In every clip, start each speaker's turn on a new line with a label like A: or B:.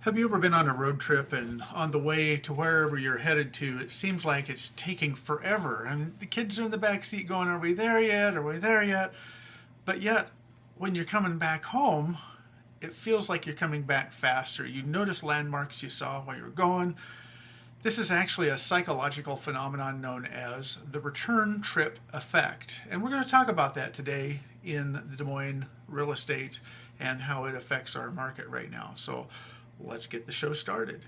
A: Have you ever been on a road trip and on the way to wherever you're headed to, it seems like it's taking forever? And the kids are in the back seat going, "Are we there yet? Are we there yet?" But yet, when you're coming back home, it feels like you're coming back faster. You notice landmarks you saw while you were going. This is actually a psychological phenomenon known as the return trip effect. And we're going to talk about that today in the Des Moines real estate and how it affects our market right now. So let's get the show started.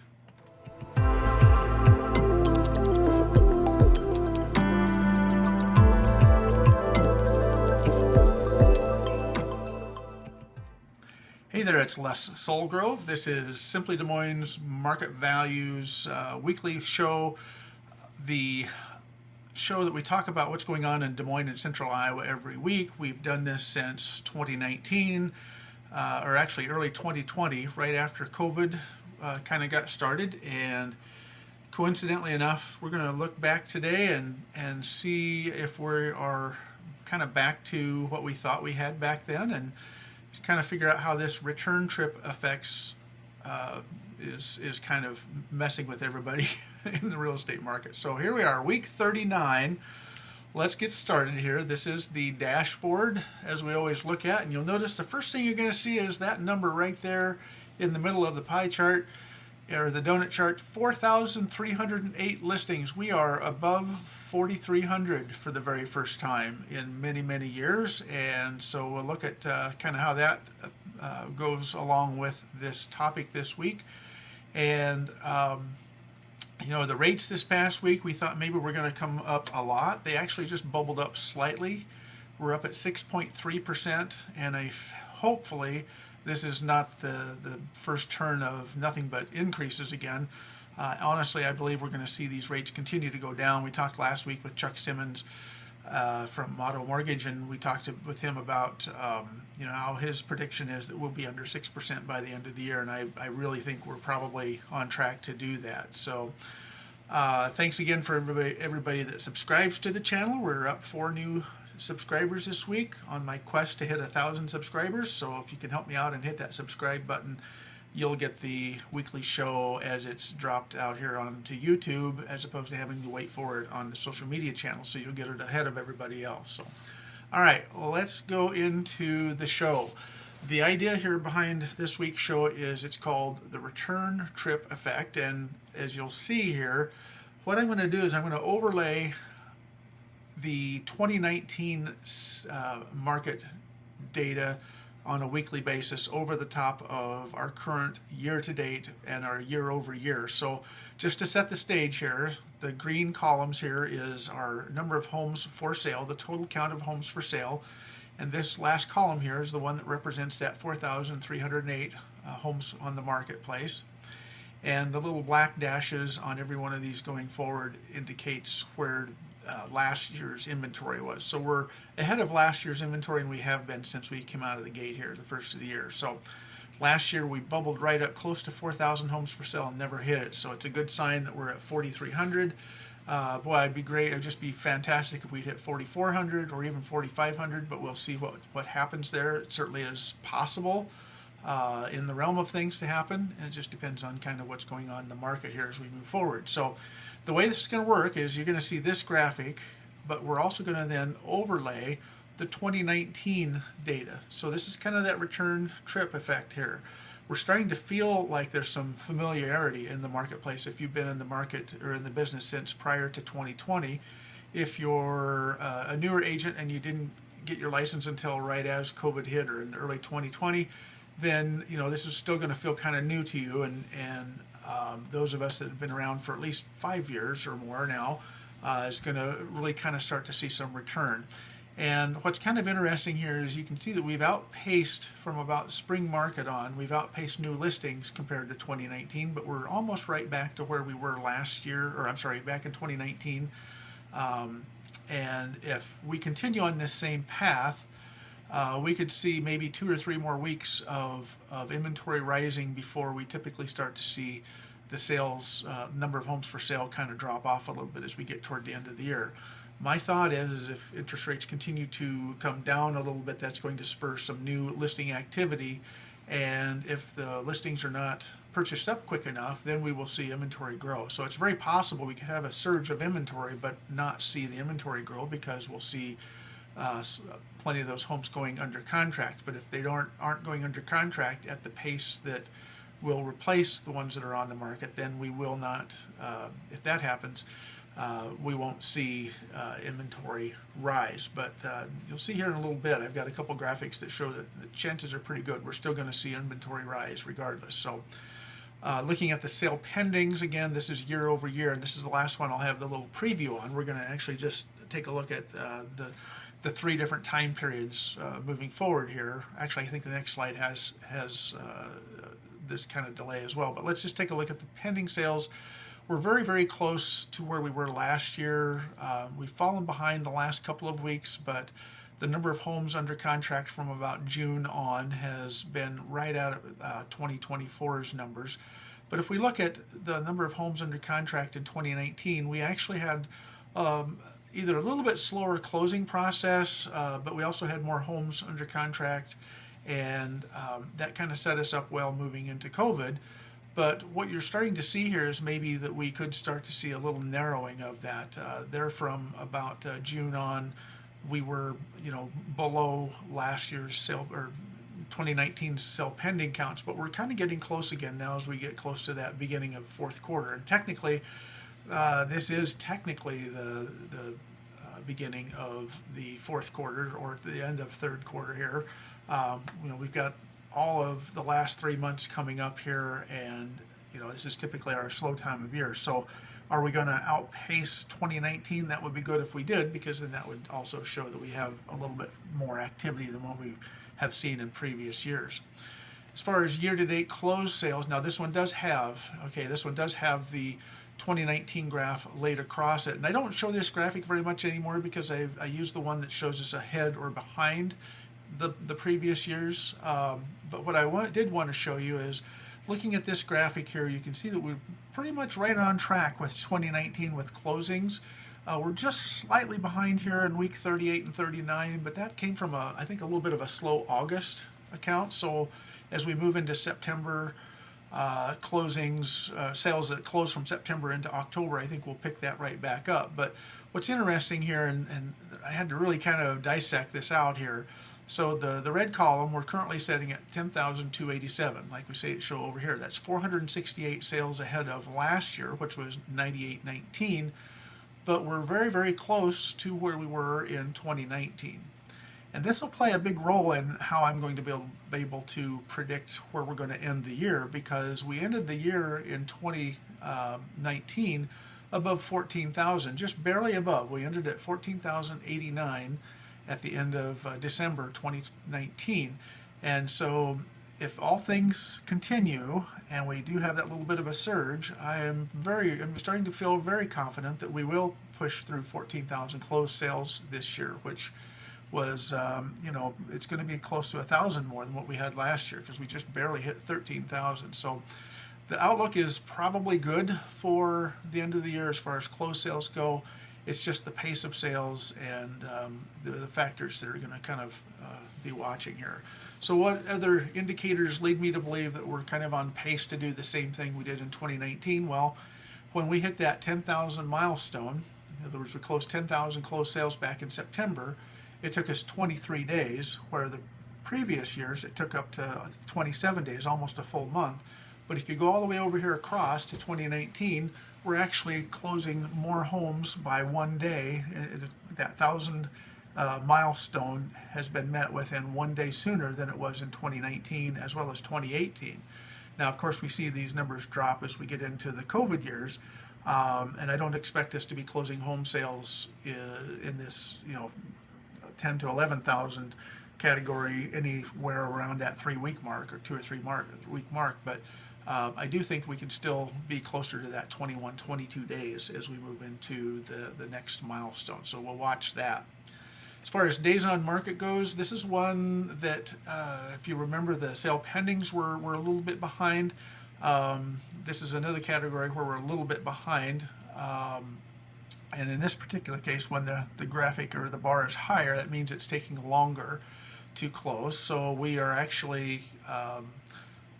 A: Hey there, it's Les Solgrove. This is Simply Des Moines Market Values weekly show, the show that we talk about what's going on in Des Moines and Central Iowa every week. We've done this since 2019, or actually early 2020, right after COVID kind of got started. And coincidentally enough, we're going to look back today and see if we are kind of back to what we thought we had back then, and kind of figure out how this return trip effects is kind of messing with everybody in the real estate market. So here we are, week 39. Let's get started here. This is the dashboard, as we always look at, and you'll notice the first thing you're going to see is that number right there in the middle of the pie chart, or the donut chart, 4,308 listings. We are above 4,300 for the very first time in many, many years. And so we'll look at kind of how that goes along with this topic this week. And, the rates this past week, we thought maybe we're going to come up a lot. They actually just bubbled up slightly. We're up at 6.3%, and hopefully this is not the first turn of nothing but increases again. Honestly, I believe we're going to see these rates continue to go down. We talked last week with Chuck Simmons from Auto Mortgage, and we talked with him about how his prediction is that we'll be under 6% by the end of the year, and I really think we're probably on track to do that. So thanks again for everybody that subscribes to the channel. We're up 4 new subscribers this week on my quest to hit 1,000 subscribers. So if you can help me out and hit that subscribe button, you'll get the weekly show as it's dropped out here onto YouTube, as opposed to having to wait for it on the social media channels. So you'll get it ahead of everybody else. So, all right, well, let's go into the show. The idea here behind this week's show is it's called the return trip effect. And as you'll see here, what I'm going to do is I'm going to overlay the 2019 market data on a weekly basis over the top of our current year-to-date and our year-over-year. So just to set the stage here, the green columns here is our number of homes for sale, the total count of homes for sale. And this last column here is the one that represents that 4,308 homes on the marketplace. And the little black dashes on every one of these going forward indicates where last year's inventory was. So we're ahead of last year's inventory, and we have been since we came out of the gate here the first of the year. So last year we bubbled right up close to 4,000 homes for sale and never hit it. So it's a good sign that we're at 4,300. Boy, it'd be great. It'd just be fantastic if we'd hit 4,400 or even 4,500, but we'll see what happens there. It certainly is possible in the realm of things to happen, and it just depends on kind of what's going on in the market here as we move forward. So the way this is going to work is you're going to see this graphic, but we're also going to then overlay the 2019 data. So this is kind of that return trip effect here. We're starting to feel like there's some familiarity in the marketplace if you've been in the market or in the business since prior to 2020. If you're a newer agent and you didn't get your license until right as COVID hit or in early 2020, then this is still going to feel kind of new to you, and those of us that have been around for at least 5 years or more now is going to really kind of start to see some return. And what's kind of interesting here is you can see that we've outpaced from about spring market on, we've outpaced new listings compared to 2019, but we're almost right back to where we were last year, or I'm sorry, back in 2019. And if we continue on this same path, we could see maybe 2 or 3 more weeks of inventory rising before we typically start to see the sales, number of homes for sale kind of drop off a little bit as we get toward the end of the year. My thought is if interest rates continue to come down a little bit, that's going to spur some new listing activity, And if the listings are not purchased up quick enough, then we will see inventory grow. So it's very possible we could have a surge of inventory but not see the inventory grow, because we'll see plenty of those homes going under contract. But if they aren't going under contract at the pace that will replace the ones that are on the market, then we will not, if that happens, we won't see inventory rise. But you'll see here in a little bit, I've got a couple graphics that show that the chances are pretty good. We're still going to see inventory rise regardless. So looking at the sale pendings, again, this is year over year, and this is the last one I'll have the little preview on. We're going to actually just take a look at the three different time periods moving forward here. Actually, I think the next slide has this kind of delay as well. But let's just take a look at the pending sales. We're very, very close to where we were last year. We've fallen behind the last couple of weeks, but the number of homes under contract from about June on has been right out of 2024's numbers. But if we look at the number of homes under contract in 2019, we actually had either a little bit slower closing process, but we also had more homes under contract, and that kind of set us up well moving into COVID. But what you're starting to see here is maybe that we could start to see a little narrowing of that. There from about June on, we were, below last year's sale or 2019 sale pending counts, but we're kind of getting close again now as we get close to that beginning of fourth quarter. And technically, this is technically the beginning of the fourth quarter, or the end of third quarter here. We've got all of the last 3 months coming up here, and this is typically our slow time of year. So are we going to outpace 2019? That would be good if we did, because then that would also show that we have a little bit more activity than what we have seen in previous years. As far as year-to-date closed sales, now this one does have the 2019 graph laid across it. And I don't show this graphic very much anymore because I use the one that shows us ahead or behind the previous years. But what I did want to show you is, looking at this graphic here, you can see that we're pretty much right on track with 2019 with closings. We're just slightly behind here in week 38 and 39, but that came from I think a little bit of a slow August account. So as we move into September, closings, sales that close from September into October, I think we'll pick that right back up. But what's interesting here, and I had to really kind of dissect this out here. So the red column, we're currently setting at 10,287, like we show over here. That's 468 sales ahead of last year, which was 9819. But we're very, very close to where we were in 2019. And this will play a big role in how I'm going to be able to predict where we're going to end the year, because we ended the year in 2019 above 14,000, just barely above. We ended at 14,089 at the end of December 2019. And so if all things continue and we do have that little bit of a surge, I'm starting to feel very confident that we will push through 14,000 closed sales this year, which was, it's going to be close to 1,000 more than what we had last year, because we just barely hit 13,000. So the outlook is probably good for the end of the year as far as closed sales go. It's just the pace of sales and the factors that are going to kind of be watching here. So what other indicators lead me to believe that we're kind of on pace to do the same thing we did in 2019? Well, when we hit that 10,000 milestone, in other words, we closed 10,000 closed sales back in September, it took us 23 days, where the previous years it took up to 27 days, almost a full month. But if you go all the way over here across to 2019, we're actually closing more homes by 1 day. That 1,000 milestone has been met within 1 day sooner than it was in 2019 as well as 2018. Now, of course, we see these numbers drop as we get into the COVID years, and I don't expect us to be closing home sales in this, 10 to 11,000 category anywhere around that 3 week mark or 2 or 3 week mark, but I do think we can still be closer to that 21, 22 days as we move into the next milestone. So we'll watch that. As far as days on market goes, this is one that, if you remember, the sale pendings were a little bit behind. This is another category where we're a little bit behind. And in this particular case, when the graphic or the bar is higher, that means it's taking longer to close. So we are actually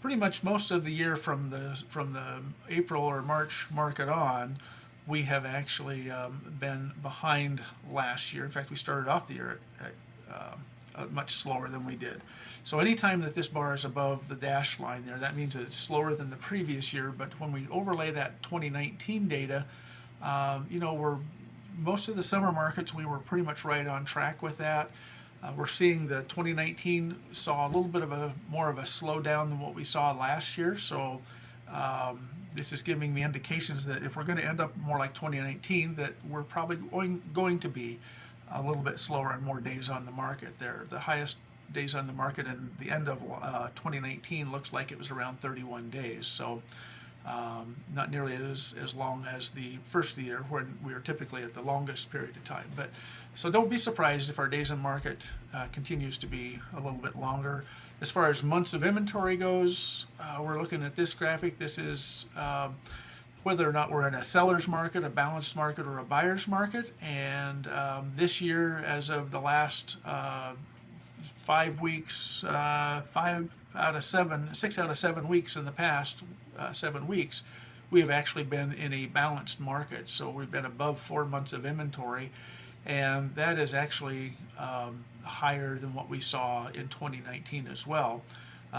A: pretty much most of the year from the April or March market on, we have actually been behind last year. In fact, we started off the year at much slower than we did. So anytime that this bar is above the dashed line there, that means that it's slower than the previous year. But when we overlay that 2019 data, we're most of the summer markets, we were pretty much right on track with that. We're seeing the 2019 saw a little bit of more of a slowdown than what we saw last year. So this is giving me indications that if we're going to end up more like 2019, that we're probably going to be a little bit slower and more days on the market there. The highest days on the market in the end of 2019 looks like it was around 31 days. So not nearly as long as the first of the year when we were typically at the longest period of time. But so don't be surprised if our days on market continues to be a little bit longer. As far as months of inventory goes, we're looking at this graphic. This is whether or not we're in a seller's market, a balanced market, or a buyer's market. And this year, as of the last 5 weeks, 6 out of 7 weeks in the past 7 weeks, we have actually been in a balanced market. So we've been above 4 months of inventory, and that is actually higher than what we saw in 2019 as well.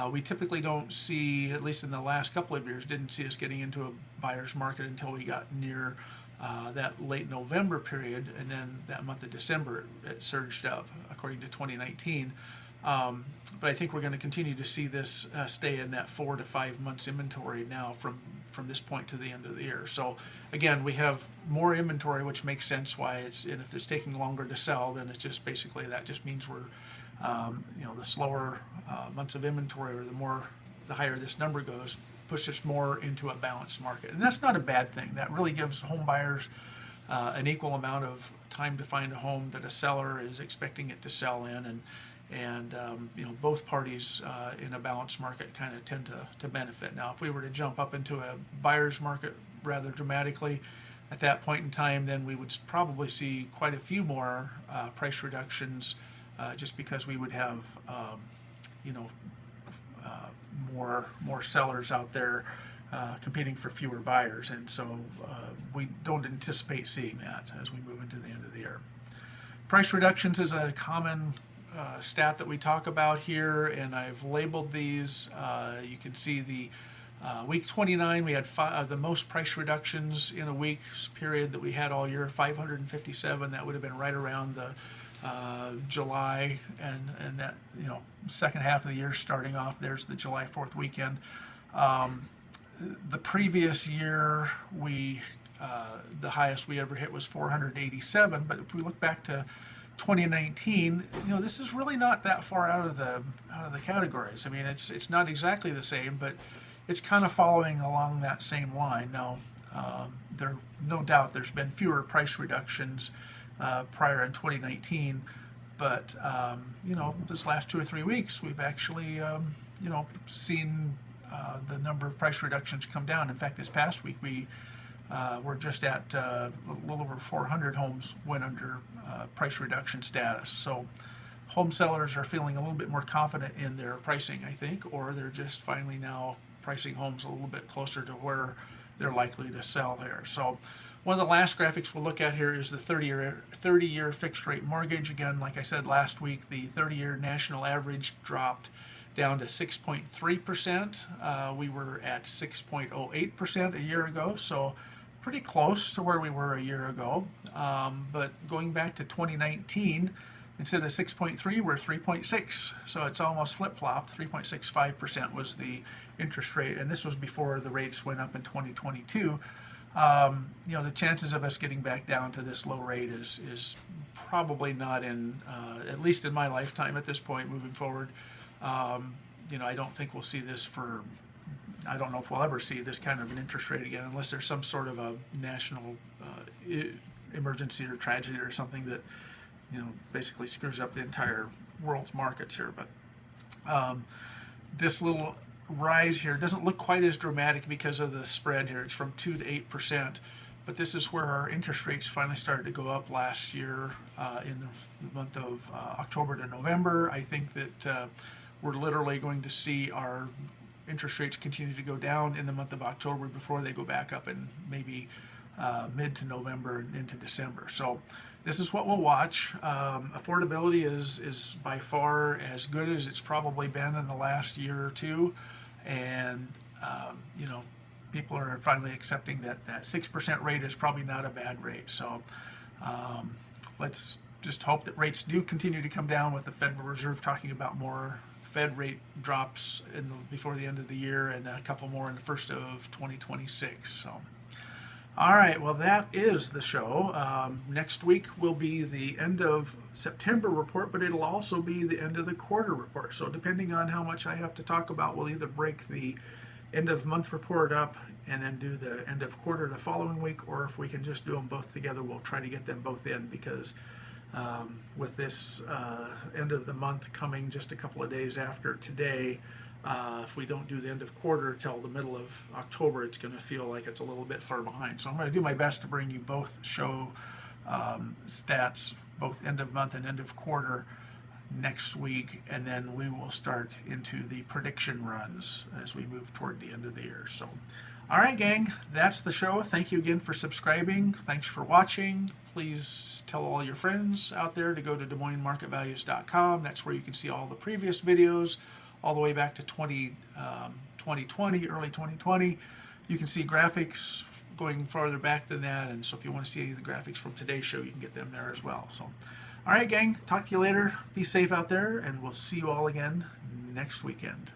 A: We typically don't see, at least in the last couple of years, didn't see us getting into a buyer's market until we got near that late November period, and then that month of December it surged up according to 2019. But I think we're going to continue to see this stay in that 4 to 5 months inventory now from this point to the end of the year. So again, we have more inventory, which makes sense why and if it's taking longer to sell, then it's just basically that just means we're the slower months of inventory, or the higher this number goes, pushes more into a balanced market. And that's not a bad thing. That really gives home buyers an equal amount of time to find a home that a seller is expecting it to sell in, and both parties in a balanced market kind of tend to benefit. Now, if we were to jump up into a buyer's market rather dramatically at that point in time, then we would probably see quite a few more price reductions, just because we would have more sellers out there competing for fewer buyers, and so we don't anticipate seeing that as we move into the end of the year. Price reductions is a common stat that we talk about here, and I've labeled these. You can see the week 29, we had the most price reductions in a week's period that we had all year, 557. That would have been right around the July and that second half of the year starting off. There's the July 4th weekend. The previous year, the highest we ever hit was 487. But if we look back to 2019, this is really not that far out of the categories. I mean, it's not exactly the same, but it's kind of following along that same line. Now, no doubt there's been fewer price reductions prior in 2019, but this last 2 or 3 weeks we've actually seen the number of price reductions come down. In fact, this past week we were just at a little over 400 homes went under price reduction status. So home sellers are feeling a little bit more confident in their pricing, I think, or they're just finally now pricing homes a little bit closer to where they're likely to sell here. So one of the last graphics we'll look at here is the 30-year fixed rate mortgage. Again, like I said last week, the 30-year national average dropped down to 6.3%. We were at 6.08% a year ago, so pretty close to where we were a year ago. But going back to 2019, instead of 6.3, we're 3.6. So it's almost flip-flopped. 3.65% was the interest rate, and this was before the rates went up in 2022. The chances of us getting back down to this low rate is probably not at least in my lifetime at this point moving forward. I don't think we'll see this I don't know if we'll ever see this kind of an interest rate again, unless there's some sort of a national emergency or tragedy or something that basically screws up the entire world's markets here. But this little rise here doesn't look quite as dramatic because of the spread here. It's from 2 to 8%, But this is where our interest rates finally started to go up last year in the month of October to November. I think that we're literally going to see our interest rates continue to go down in the month of October before they go back up in maybe mid to November and into December. So this is what we'll watch. Affordability is by far as good as it's probably been in the last year or two, and you know, people are finally accepting that 6% rate is probably not a bad rate. So let's just hope that rates do continue to come down, with the Federal Reserve talking about more Fed rate drops before the end of the year, and a couple more in the first of 2026. So, all right, well, that is the show. Next week will be the end of September report, but it'll also be the end of the quarter report. So depending on how much I have to talk about, we'll either break the end of month report up and then do the end of quarter the following week, or if we can just do them both together, we'll try to get them both in, because with this end of the month coming just a couple of days after today, if we don't do the end of quarter till the middle of October, it's going to feel like it's a little bit far behind. So I'm going to do my best to bring you both show stats, both end of month and end of quarter, next week, and then we will start into the prediction runs as we move toward the end of the year. So, all right, gang, that's the show. Thank you again for subscribing. Thanks for watching. Please tell all your friends out there to go to DesMoinesMarketValues.com. That's where you can see all the previous videos, all the way back to 2020, early 2020. You can see graphics going farther back than that, and so if you want to see any of the graphics from today's show, you can get them there as well. So, all right, gang, talk to you later. Be safe out there, and we'll see you all again next weekend.